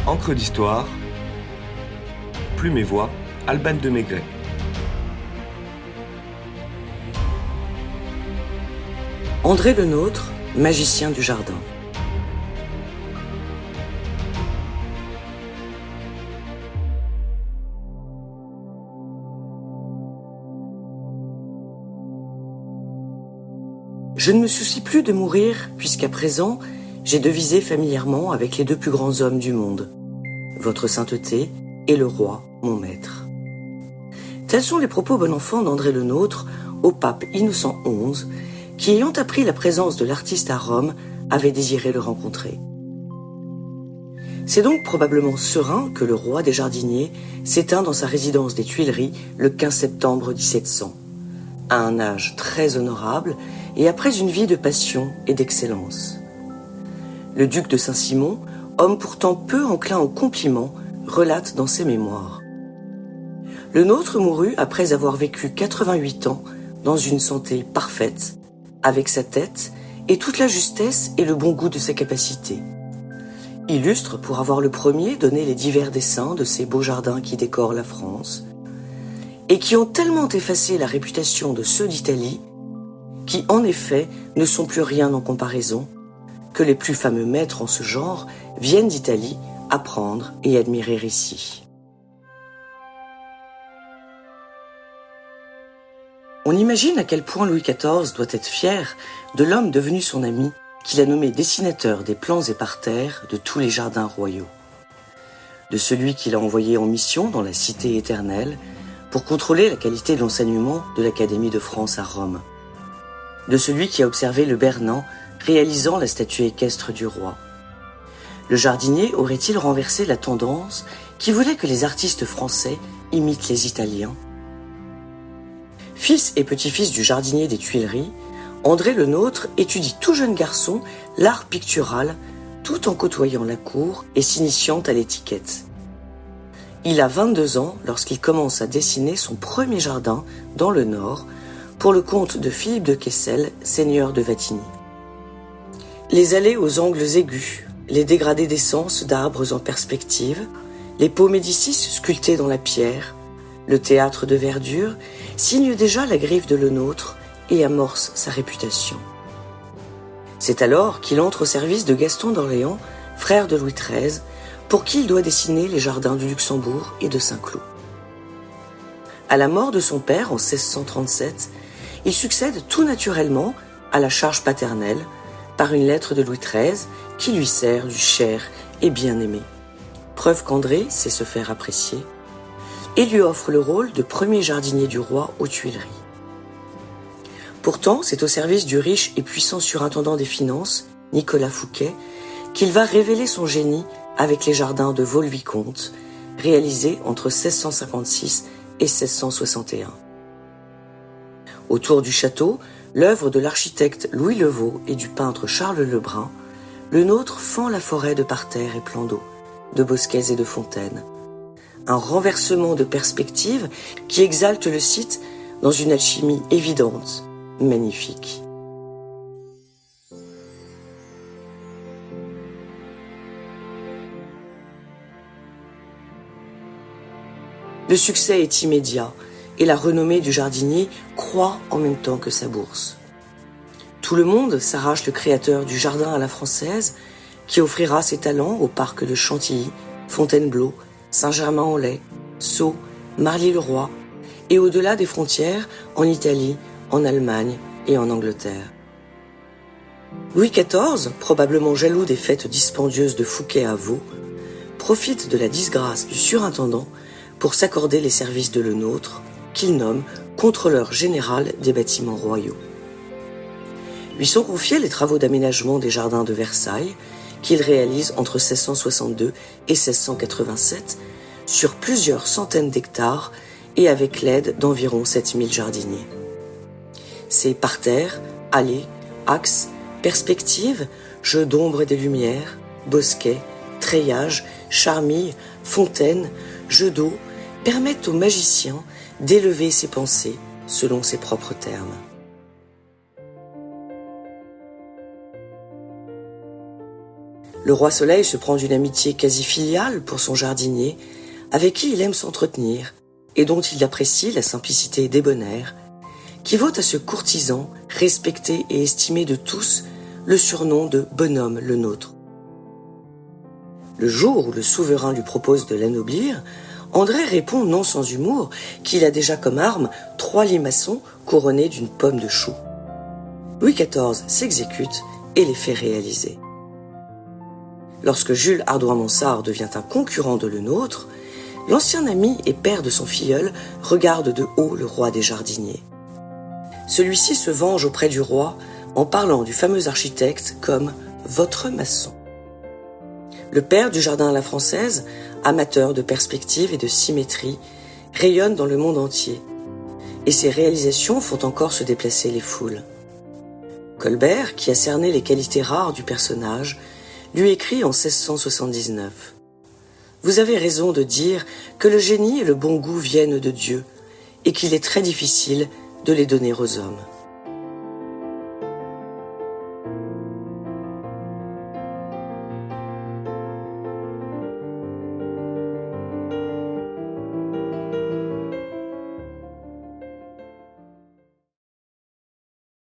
Encre d'histoire, Plume et Voix, Alban de Maigret. André Le Nôtre, magicien du jardin. Je ne me soucie plus de mourir, puisqu'à présent, j'ai devisé familièrement avec les deux plus grands hommes du monde, votre sainteté et le roi, mon maître. Tels sont les propos bon enfant d'André Le Nôtre au pape Innocent XI, qui, ayant appris la présence de l'artiste à Rome, avait désiré le rencontrer. C'est donc probablement serein que le roi des jardiniers s'éteint dans sa résidence des Tuileries le 15 septembre 1700, à un âge très honorable et après une vie de passion et d'excellence. Le duc de Saint-Simon, homme pourtant peu enclin aux compliments, relate dans ses mémoires. Le Nôtre mourut après avoir vécu 88 ans dans une santé parfaite, avec sa tête et toute la justesse et le bon goût de sa capacité. Illustre pour avoir le premier donné les divers dessins de ces beaux jardins qui décorent la France, et qui ont tellement effacé la réputation de ceux d'Italie, qui en effet ne sont plus rien en comparaison, que les plus fameux maîtres en ce genre viennent d'Italie apprendre et admirer ici. On imagine à quel point Louis XIV doit être fier de l'homme devenu son ami, qu'il a nommé dessinateur des plans et parterres de tous les jardins royaux. De celui qu'il a envoyé en mission dans la Cité éternelle pour contrôler la qualité de l'enseignement de l'Académie de France à Rome. De celui qui a observé le Bernin réalisant la statue équestre du roi. Le jardinier aurait-il renversé la tendance qui voulait que les artistes français imitent les Italiens? Fils et petit-fils du jardinier des Tuileries, André Le Nôtre étudie tout jeune garçon l'art pictural tout en côtoyant la cour et s'initiant à l'étiquette. Il a 22 ans lorsqu'il commence à dessiner son premier jardin dans le Nord pour le compte de Philippe de Kessel, seigneur de Wattignies. Les allées aux angles aigus, les dégradés d'essence d'arbres en perspective, les pots Médicis sculptés dans la pierre, le théâtre de verdure signent déjà la griffe de Le Nôtre et amorce sa réputation. C'est alors qu'il entre au service de Gaston d'Orléans, frère de Louis XIII, pour qui il doit dessiner les jardins du Luxembourg et de Saint-Cloud. À la mort de son père en 1637, il succède tout naturellement à la charge paternelle par une lettre de Louis XIII qui lui sert du cher et bien-aimé. Preuve qu'André sait se faire apprécier et lui offre le rôle de premier jardinier du roi aux Tuileries. Pourtant, c'est au service du riche et puissant surintendant des finances, Nicolas Fouquet, qu'il va révéler son génie avec les jardins de Vaux-le-Vicomte, réalisés entre 1656 et 1661. Autour du château, l'œuvre de l'architecte Louis Levaux et du peintre Charles Lebrun, Le Nôtre fend la forêt de parterres et plans d'eau, de bosquets et de fontaines. Un renversement de perspective qui exalte le site dans une alchimie évidente, magnifique. Le succès est immédiat et la renommée du jardinier croît en même temps que sa bourse. Tout le monde s'arrache le créateur du jardin à la française qui offrira ses talents au parc de Chantilly, Fontainebleau, Saint-Germain-en-Laye, Sceaux, Marly-le-Roi et au-delà des frontières en Italie, en Allemagne et en Angleterre. Louis XIV, probablement jaloux des fêtes dispendieuses de Fouquet à Vaux, profite de la disgrâce du surintendant pour s'accorder les services de Le Nôtre, qu'il nomme contrôleur général des bâtiments royaux. Lui sont confiés les travaux d'aménagement des jardins de Versailles, qu'il réalise entre 1662 et 1687 sur plusieurs centaines d'hectares et avec l'aide d'environ 7000 jardiniers. Ces parterres, allées, axes, perspectives, jeux d'ombre et de lumière, bosquets, treillages, charmilles, fontaines, jeux d'eau permettent au magicien d'élever ses pensées selon ses propres termes. Le roi Soleil se prend d'une amitié quasi filiale pour son jardinier, avec qui il aime s'entretenir, et dont il apprécie la simplicité débonnaire, qui vaut à ce courtisan, respecté et estimé de tous, le surnom de bonhomme le nôtre. Le jour où le souverain lui propose de l'anoblir, André répond non sans humour qu'il a déjà comme arme 3 limaçons couronnés d'une pomme de chou. Louis XIV s'exécute et les fait réaliser. Lorsque Jules Hardouin-Mansart devient un concurrent de Le Nôtre, l'ancien ami et père de son filleul regarde de haut le roi des jardiniers. Celui-ci se venge auprès du roi en parlant du fameux architecte comme « votre maçon ». Le père du jardin à la française, amateur de perspective et de symétrie, rayonne dans le monde entier, et ses réalisations font encore se déplacer les foules. Colbert, qui a cerné les qualités rares du personnage, lui écrit en 1679 « Vous avez raison de dire que le génie et le bon goût viennent de Dieu, et qu'il est très difficile de les donner aux hommes. »